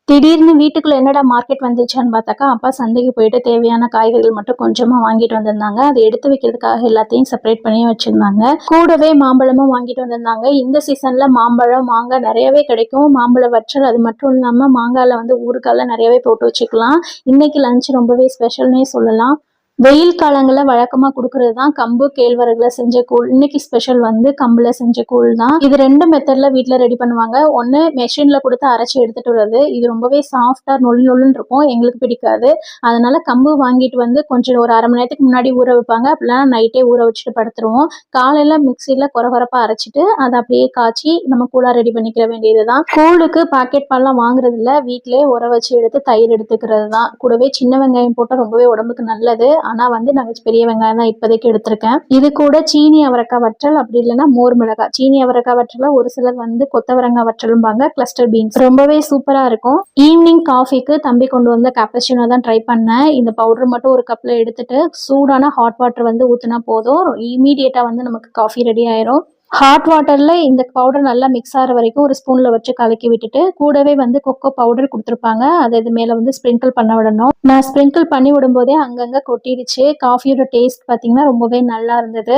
திடீர்னு வீட்டுக்குள்ள என்னடா மார்க்கெட் வந்துச்சான்னு பார்த்தாக்கா, அப்பா சந்தைக்கு போயிட்டு தேவையான காய்கறிகள் மட்டும் கொஞ்சமா வாங்கிட்டு வந்திருந்தாங்க. அத எடுத்து வைக்கிறதுக்காக எல்லாத்தையும் செப்பரேட் பண்ணி வச்சிருந்தாங்க. கூடவே மாம்பழமும் வாங்கிட்டு வந்திருந்தாங்க. இந்த சீசன்ல மாம்பழம், மாங்காய் நெறையவே கிடைக்கும். மாம்பழ வற்றல் அது மட்டும் இல்லாம மாங்காய்ல வந்து ஊறுகாய்லாம் நெறையவே போட்டு வச்சுக்கலாம். இன்னைக்கு லஞ்ச் ரொம்பவே ஸ்பெஷல்னே சொல்லலாம். வெயில் காலங்கள்ல வழக்கமா குடுக்குறது தான் கம்பு, கேழ்வரகுல செஞ்ச கூழ். இன்னைக்கு ஸ்பெஷல் வந்து கம்புல செஞ்ச கூழ் தான். இது 2 மெத்தட்ல வீட்ல ரெடி பண்ணுவாங்க. ஒண்ணு மெஷின்ல குடுத்து அரைச்சு எடுத்துட்டு வர்றது. இது ரொம்பவே சாஃப்ட்டா நொழு நொழுன்னு இருக்கும். எங்களுக்கு பிடிக்காது. அதனால கம்பு வாங்கிட்டு வந்து கொஞ்சம் ஒரு 1/2 மணி நேரத்துக்கு முன்னாடி ஊற வைப்பாங்க. அப்படிலாம் நைட்டே ஊற வச்சுட்டு படுத்துருவோம். காலையில மிக்ஸில கொரகொரப்பா அரைச்சிட்டு அத அப்படியே காய்ச்சி நம்ம கூழா ரெடி பண்ணிக்கிற வேண்டியது தான். கூழுக்கு பாக்கெட் பால்லாம் வாங்குறது இல்ல. வீட்லயே ஊற வச்சு எடுத்து தயிர் எடுத்துக்கிறது தான். கூடவே சின்ன வெங்காயம் போட்டா ரொம்பவே உடம்புக்கு நல்லது. ஆனா வந்து நாங்க பெரிய வெங்காயம் தான் இப்போதைக்கு எடுத்திருக்கேன். இது கூட சீனி அவரைக்காய் வற்றல், அப்படி இல்லைன்னா மோர் மிளகாய். சீனி அவரைக்காய் வற்றல ஒரு சிலர் வந்து கொத்தவரங்காய் வற்றலும்பாங்க, கிளஸ்டர் பீன்ஸ். ரொம்பவே சூப்பரா இருக்கும். ஈவினிங் காஃபிக்கு தம்பி கொண்டு வந்த கேப்பச்சினோ தான் ட்ரை பண்ணேன். இந்த பவுடர் மட்டும் ஒரு கப்ல எடுத்துட்டு சூடான ஹாட் வாட்டர் வந்து ஊத்துனா போதும். இமீடியட்டா வந்து நமக்கு காஃபி ரெடி ஆயிரும். ஹாட் வாட்டர்ல இந்த பவுடர் நல்லா மிக்ஸ் ஆகிற வரைக்கும் ஒரு ஸ்பூன்ல வச்சு கலக்கி விட்டுட்டு கூடவே வந்து கொக்கோ பவுடர் கொடுத்துருப்பாங்க. அதை இது மேல வந்து ஸ்ப்ரிங்கிள் பண்ண விடணும். நான் ஸ்ப்ரிங்கிள் பண்ணி விடும்போதே அங்கங்க கொட்டிடுச்சு. காஃபியோட டேஸ்ட் பார்த்தீங்கன்னா ரொம்பவே நல்லா இருந்தது.